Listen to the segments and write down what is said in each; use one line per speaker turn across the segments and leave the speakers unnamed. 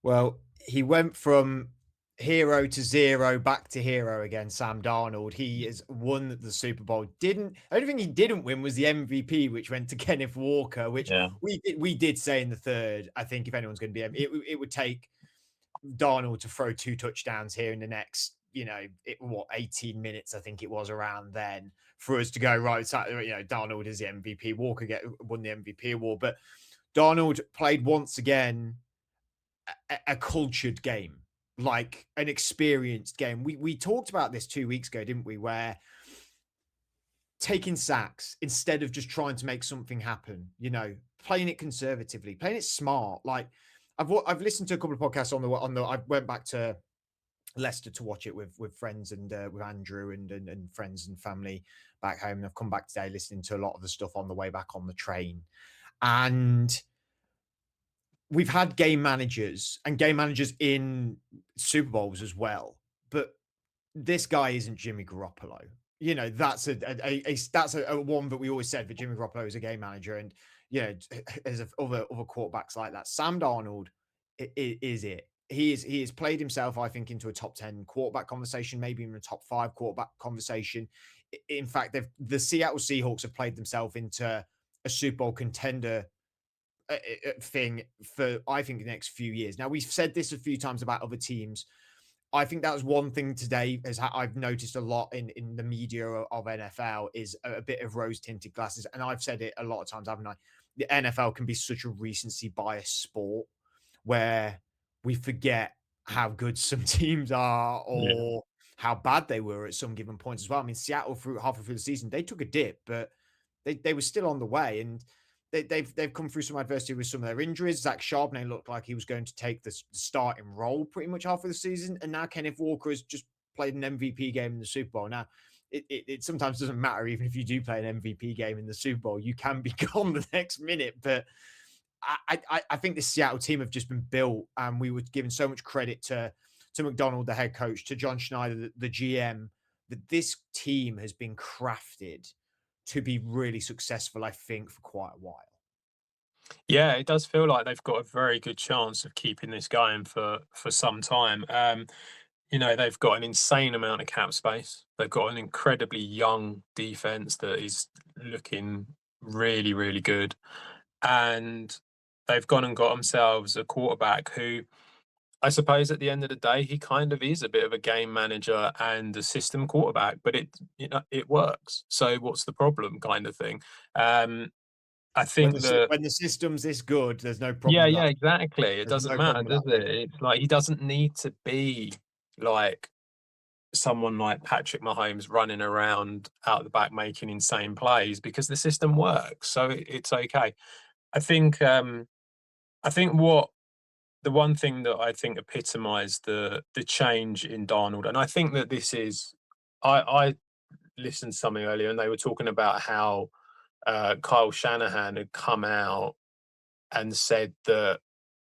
Well, he went from hero to zero, back to hero again, Sam Darnold. He has won the Super Bowl. Didn't Only thing he didn't win was the MVP, which went to Kenneth Walker, which
Yeah.
we did say in the third. I think if anyone's going to be, it would take Darnold to throw two touchdowns here in the next, 18 minutes, I think it was around then, for us to go, right, so, Darnold is the MVP. Walker won the MVP award. But Darnold played once again a cultured game, like an experienced game. We talked about this 2 weeks ago, didn't we? Where taking sacks instead of just trying to make something happen, playing it conservatively, playing it smart. Like I've listened to a couple of podcasts on the. I went back to Leicester to watch it with friends and with Andrew and friends and family back home. And I've come back today listening to a lot of the stuff on the way back on the train, and we've had game managers and game managers in Super Bowls as well, but this guy isn't Jimmy Garoppolo. That's a one that we always said that Jimmy Garoppolo is a game manager, and there's other quarterbacks like that. Sam Darnold is it. He has played himself, I think, into a top 10 quarterback conversation, maybe even a top 5 quarterback conversation. In fact, the Seattle Seahawks have played themselves into a Super Bowl contender thing for, I think, the next few years. Now, we've said this a few times about other teams. I think that was one thing today, as I've noticed a lot in the media of NFL, is a bit of rose tinted glasses. And I've said it a lot of times, haven't I? The NFL can be such a recency bias sport where we forget how good some teams are,
Yeah.
or how bad they were at some given points as well. I mean, Seattle, through halfway through the season, they took a dip, but they were still on the way, and they've come through some adversity with some of their injuries. Zach Charbonnet looked like he was going to take the starting role pretty much half of the season, and now Kenneth Walker has just played an MVP game in the Super Bowl. Now, it sometimes doesn't matter, even if you do play an MVP game in the Super Bowl, you can be gone the next minute. But I think the Seattle team have just been built, and we were given so much credit to McDonald, the head coach, to John Schneider, the GM, that this team has been crafted to be really successful, I think, for quite a while.
Yeah, it does feel like they've got a very good chance of keeping this going for some time. They've got an insane amount of cap space. They've got an incredibly young defense that is looking really, really good. And they've gone and got themselves a quarterback who, I suppose, at the end of the day, he kind of is a bit of a game manager and a system quarterback, but it works. So what's the problem, kind of thing. I
When
think that
when the system's this good, there's no
yeah,
problem that
yeah, exactly. It
there's
doesn't
no
matter,
problem with
does
that
it?
logic.
It's like he doesn't need to be like someone like Patrick Mahomes running around out the back making insane plays because the system works. So it's okay. I think I think what the one thing that I think epitomized the change in Darnold, and I think that this is I listened to something earlier and they were talking about how Kyle Shanahan had come out and said that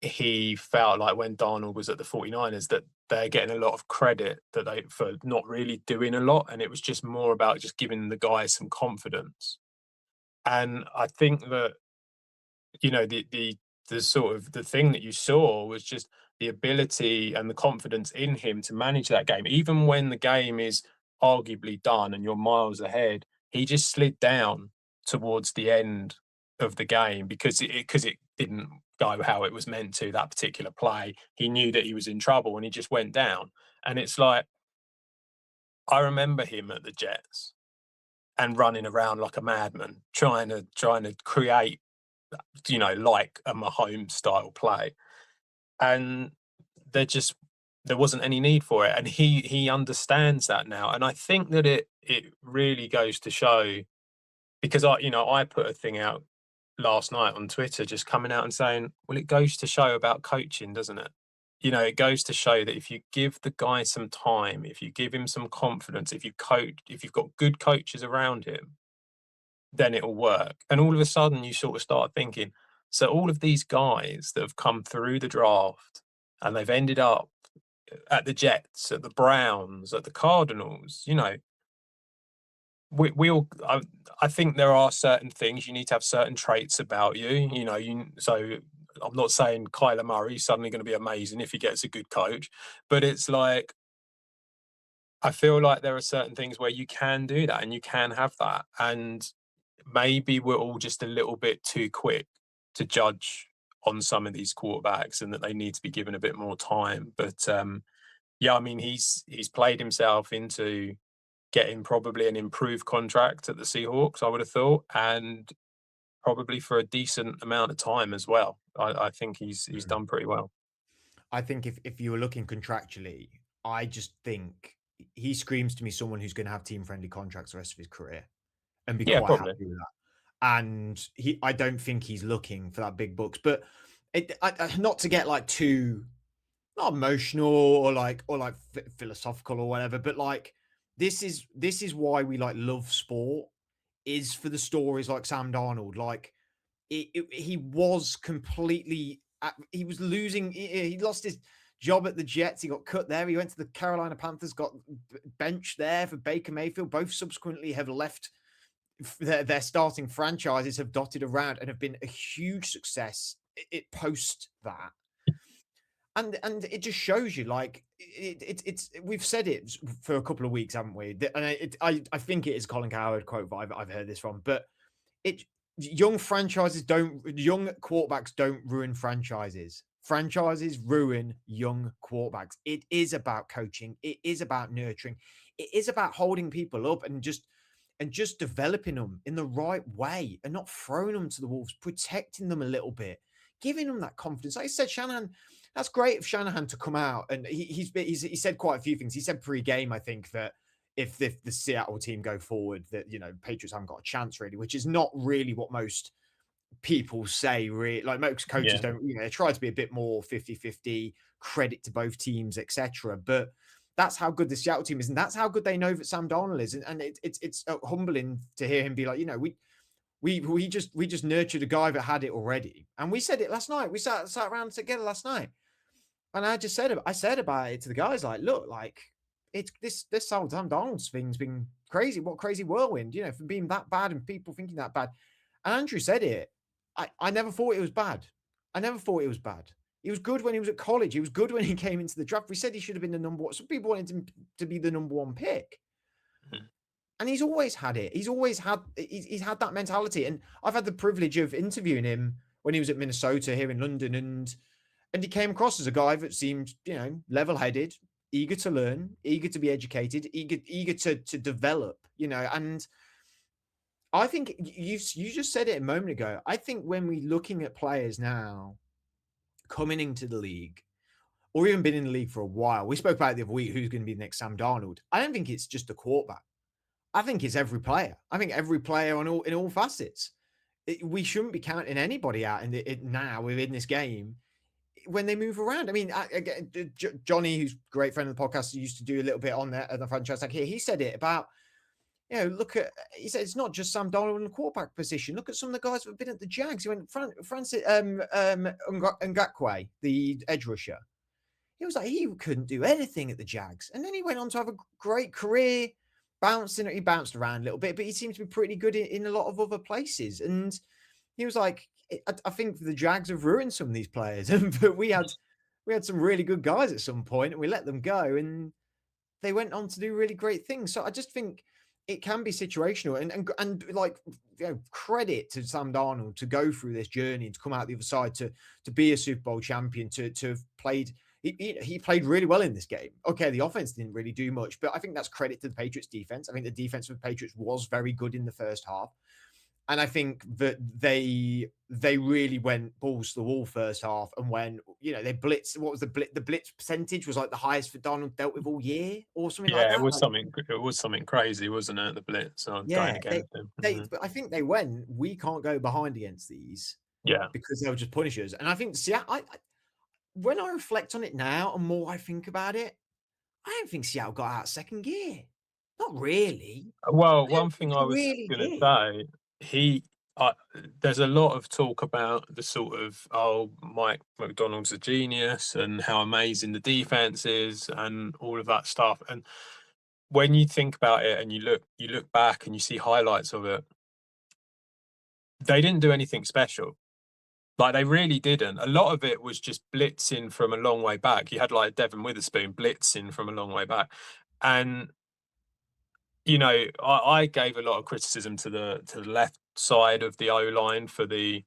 he felt like when Darnold was at the 49ers that they're getting a lot of credit that they for not really doing a lot, and it was just more about just giving the guys some confidence. And I think that the sort of the thing that you saw was just the ability and the confidence in him to manage that game, even when the game is arguably done and you're miles ahead. He just slid down towards the end of the game because it didn't go how it was meant to that particular play. He knew that he was in trouble and he just went down. And it's like I remember him at the Jets and running around like a madman, trying to create like a Mahomes style play. And there just there wasn't any need for it. And he understands that now. And I think that it really goes to show because I put a thing out last night on Twitter just coming out and saying, well, it goes to show about coaching, doesn't it? It goes to show that if you give the guy some time, if you give him some confidence, if you've got good coaches around him, then it'll work. And all of a sudden, you sort of start thinking, so all of these guys that have come through the draft and they've ended up at the Jets, at the Browns, at the Cardinals, we all, I think there are certain things you need to have certain traits about you, so I'm not saying Kyler Murray's suddenly going to be amazing if he gets a good coach, but it's like, I feel like there are certain things where you can do that and you can have that. And maybe we're all just a little bit too quick to judge on some of these quarterbacks and that they need to be given a bit more time. But yeah, I mean, he's played himself into getting probably an improved contract at the Seahawks, I would have thought, and probably for a decent amount of time as well. I think he's done pretty well.
I think if you were looking contractually, I just think he screams to me someone who's going to have team friendly contracts the rest of his career and be
Yeah,
quite
probably.
happy with that. And I don't think he's looking for that big bucks. But not to get like too not emotional or like philosophical or whatever, but like this is why we like love sport is for the stories like Sam Darnold. Like he was completely he was losing. He lost his job at the Jets. He got cut there. He went to the Carolina Panthers, got benched there for Baker Mayfield. Both subsequently have left their starting franchises, have dotted around and have been a huge success. It post that. And it just shows you, like it's we've said it for a couple of weeks, haven't we? And I think it is Colin Cowherd quote that I've heard this from, but it young quarterbacks don't ruin franchises. Franchises ruin young quarterbacks. It is about coaching. It is about nurturing. It is about holding people up and just developing them in the right way and not throwing them to the wolves, protecting them a little bit, giving them that confidence. Like I said, Shanahan, that's great of Shanahan to come out and he said quite a few things. He said pre-game, I think, that if the Seattle team go forward, that Patriots haven't got a chance really, which is not really what most people say. Really, like most coaches
Yeah.
don't. They try to be a bit more 50-50, credit to both teams, etc. But that's how good the Seattle team is, and that's how good they know that Sam Darnold is, and it's humbling to hear him be like, we just nurtured a guy that had it already, and we said it last night. We sat around together last night. And I said about it to the guys, like, look, like it's this whole Sam Darnold's thing's been crazy. What crazy whirlwind, for being that bad and people thinking that bad. And Andrew said it. I never thought it was bad. I never thought it was bad. He was good when he was at college. He was good when he came into the draft. We said he should have been the number one. Some people wanted him to be the number one pick.
Mhm.
And he's always had it. He's always had he's had that mentality. And I've had the privilege of interviewing him when he was at Minnesota here in London, and he came across as a guy that seemed, level-headed, eager to learn, eager to be educated, eager to develop, and I think you just said it a moment ago. I think when we're looking at players now coming into the league, or even been in the league for a while, we spoke about it the other week, who's going to be the next Sam Darnold. I don't think it's just a quarterback. I think it's every player. I think every player in all facets. We shouldn't be counting anybody out now within this game when they move around. I mean, Johnny, who's a great friend of the podcast, used to do a little bit on the franchise tag here. He said it about, he said it's not just Sam Darnold in the quarterback position. Look at some of the guys that have been at the Jags. He went Francis Ngakwe, the edge rusher. He was like, he couldn't do anything at the Jags. And then he went on to have a great career, he bounced around a little bit, but he seemed to be pretty good in a lot of other places. And he was like, I think the Jags have ruined some of these players, but we had some really good guys at some point, and we let them go, and they went on to do really great things. So I just think it can be situational, and like, credit to Sam Darnold to go through this journey and to come out the other side to be a Super Bowl champion, to have played. He played really well in this game. Okay, the offense didn't really do much, but I think that's credit to the Patriots defense. I think the defense of the Patriots was very good in the first half. And I think that they really went balls to the wall first half. And when, they blitzed, what was the blitz percentage was like the highest for Donald dealt with all year or something like
Yeah,
that.
it was something crazy, wasn't it? The blitz on going
Yeah,
against him.
but I think they went, we can't go behind against these
Yeah.
because they'll just punish us. And I think, when I reflect on it now and more I think about it, I don't think Seattle got out of second gear. Not really.
Well,
I don't
one thing
think
I
they
was
really
gonna
did.
say, he there's a lot of talk about the sort of, "Oh, Mike McDonald's a genius," and how amazing the defense is and all of that stuff, and when you think about it and you look back and you see highlights of it, they didn't do anything special. Like, they really didn't. A lot of it was just blitzing from a long way back. You had, like, Devon Witherspoon blitzing from a long way back. And, I gave a lot of criticism to the left side of the O-line for the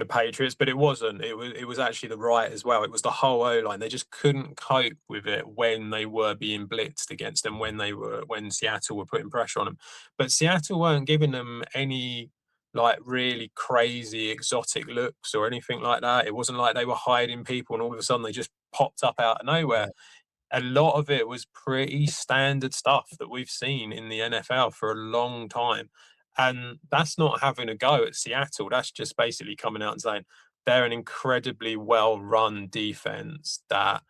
Patriots, but it wasn't. It was actually the right as well. It was the whole O-line. They just couldn't cope with it when they were being blitzed against them, when Seattle were putting pressure on them. But Seattle weren't giving them any, like, really crazy exotic looks or anything like that. It wasn't like they were hiding people and all of a sudden they just popped up out of nowhere.
Yeah.
A lot of it was pretty standard stuff that we've seen in the NFL for a long time. And that's not having a go at Seattle. That's just basically coming out and saying they're an incredibly well run defense, that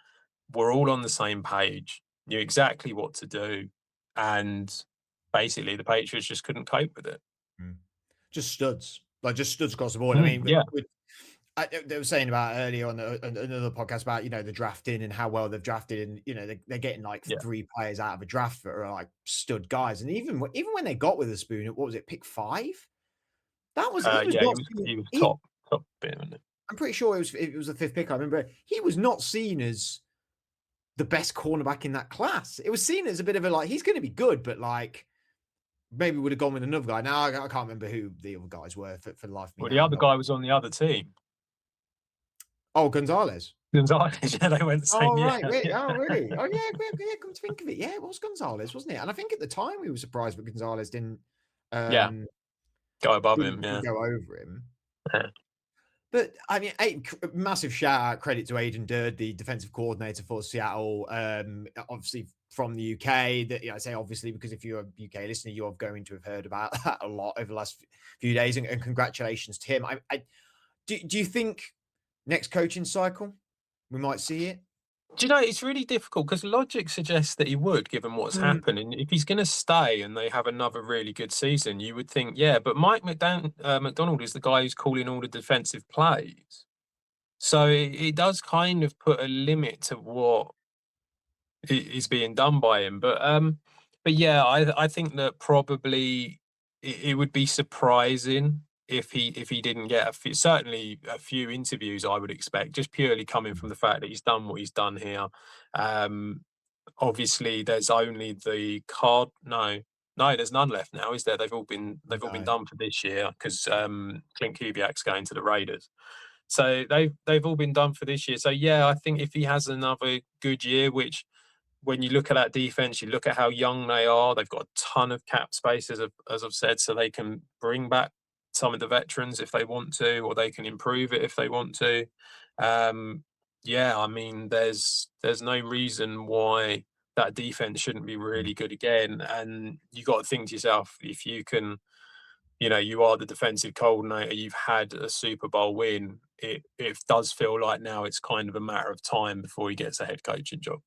we're all on the same page, knew exactly what to do. And basically, the Patriots just couldn't cope with it.
Mm. Just studs, like just studs across the board. I mean,
Yeah.
they were saying about earlier on another podcast about the drafting and how well they've drafted, and they're getting like
Yeah.
3 players out of a draft that are like stud guys, and even when they got Witherspoon, what was it, pick 5? That was he was
Yeah,
not
he was
he,
top bit, wasn't it?
I'm pretty sure it was the 5th pick. I remember he was not seen as the best cornerback in that class. It was seen as a bit of a, like, he's going to be good, but like maybe would have gone with another guy. Now I can't remember who the other guys were for the life of me.
Well,
Now
the
I'm
other
not.
guy was on the other team.
Oh, Gonzalez.
Gonzalez, yeah, they went the same
Oh,
year.
right. Wait, oh, really? Oh, yeah. Come to think of it, yeah, it was Gonzalez, wasn't it? And I think at the time we were surprised that Gonzalez
Yeah, go above him,
didn't
yeah.
go over him.
Yeah.
But I mean, massive shout out, credit to Aidan Durd, the defensive coordinator for Seattle. Obviously from the UK. That I say obviously because if you're a UK listener, you're going to have heard about that a lot over the last few days. And congratulations to him. Do you think next coaching cycle we might see it?
Do you know, it's really difficult because logic suggests that he would, given what's happened. And if he's going to stay and they have another really good season, you would think, yeah. But Mike McDonald is the guy who's calling all the defensive plays. So it does kind of put a limit to what is being done by him. But yeah, I think that probably it would be surprising if he didn't get certainly a few interviews. I would expect, just purely coming from the fact that he's done what he's done here. Obviously, there's only the card. No, there's none left now, is there? They've all been
No.
done for this year because Clint Kubiak's going to the Raiders. So they've all been done for this year. So yeah, I think if he has another good year, which when you look at that defense, you look at how young they are. They've got a ton of cap space, as I've said, so they can bring back some of the veterans if they want to, or they can improve it if they want to. Yeah, I mean, there's no reason why that defense shouldn't be really good again. And you got to think to yourself, if you can, you are the defensive coordinator, you've had a Super Bowl win. It does feel like now it's kind of a matter of time before he gets a head coaching job.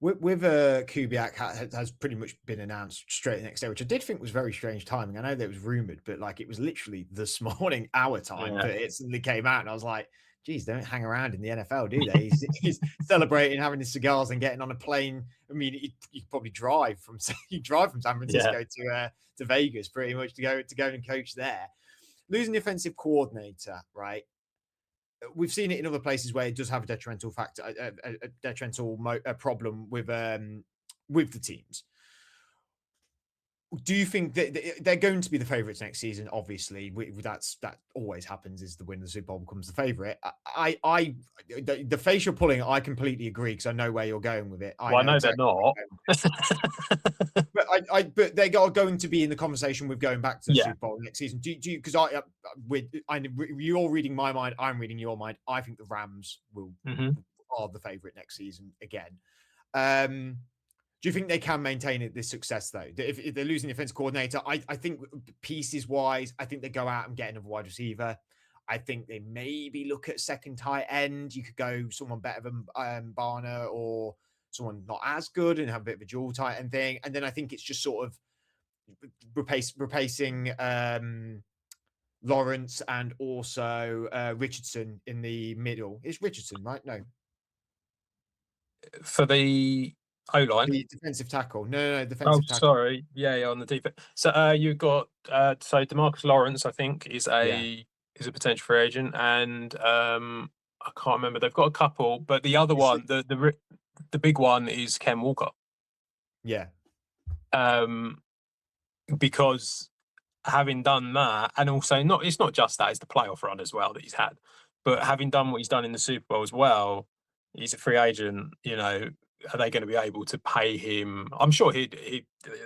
With Kubiak has pretty much been announced straight the next day, which I did think was very strange timing. I know that it was rumored, but like it was literally this morning, our time, that it suddenly came out, and I was like, "Geez, they don't hang around in the NFL, do they?" He's celebrating, having his cigars, and getting on a plane. I mean, you probably drive from San Francisco to Vegas, pretty much to go and coach there. Losing the offensive coordinator, right? We've seen it in other places where it does have a detrimental factor, a detrimental problem with the teams. Do you think that they're going to be the favourites next season? Obviously, that always happens. Is the winner of the Super Bowl becomes the favourite? The facial pulling, I completely agree because I know where you're going with it.
I know
exactly
they're
not. But they are going to be in the conversation with going back to the Super Bowl next season. Do you? Because you're reading my mind, I'm reading your mind. I think the Rams are the favourite next season again. Do you think they can maintain this success though? If they're losing the offensive coordinator, I think pieces wise, I think they go out and get another wide receiver. I think they maybe look at second tight end. You could go someone better than Barner, or someone not as good and have a bit of a dual tight end thing. And then I think it's just sort of replacing Lawrence and also Richardson in the middle. It's Richardson, right? No.
For the O-line?
The defensive tackle. No, defensive tackle.
Sorry. Yeah, on the defense. So you've got so DeMarcus Lawrence, I think, is is a potential free agent, and I can't remember. They've got a couple, but the other
Is
one, the big one is Ken Walker,
Yeah.
um, because having done that, and also it's not just that, it's the playoff run as well that he's had. But having done what he's done in the Super Bowl as well, he's a free agent. Are they going to be able to pay him? I'm sure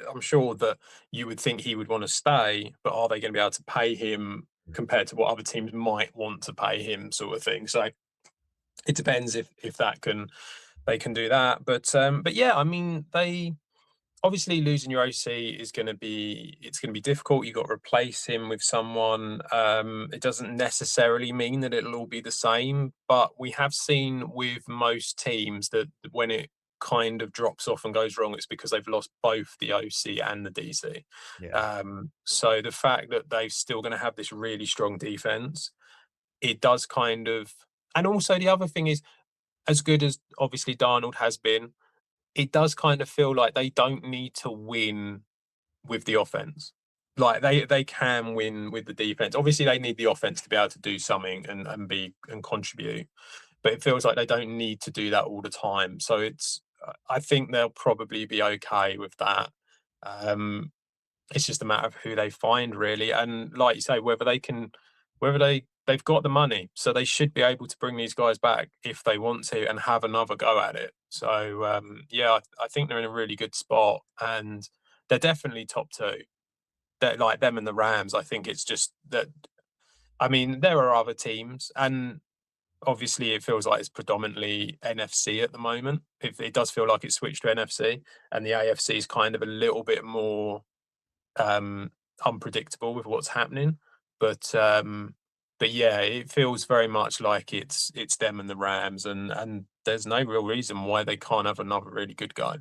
I'm sure that you would think he would want to stay, but are they going to be able to pay him compared to what other teams might want to pay him, sort of thing? So it depends if they can do that. But yeah, I mean, they obviously losing your OC is going to be difficult. You've got to replace him with someone. It doesn't necessarily mean that it'll all be the same, but we have seen with most teams that when it kind of drops off and goes wrong, it's because they've lost both the OC and the DC.
Yeah.
So the fact that they're still going to have this really strong defense, it does kind of, and also the other thing is, as good as obviously Darnold has been, it does kind of feel like they don't need to win with the offense. Like they can win with the defense. Obviously, they need the offense to be able to do something and contribute. But it feels like they don't need to do that all the time. So I think they'll probably be okay with that. It's just a matter of who they find, really. And like you say, they've got the money, so they should be able to bring these guys back if they want to and have another go at it. So yeah, I think they're in a really good spot, and they're definitely top two. They're like them and the Rams. I think it's just that. I mean, there are other teams, and obviously it feels like it's predominantly NFC at the moment. It does feel like it's switched to NFC, and the AFC is kind of a little bit more um, unpredictable with what's happening. But yeah, it feels very much like it's them and the Rams, and there's no real reason why they can't have another really good guy.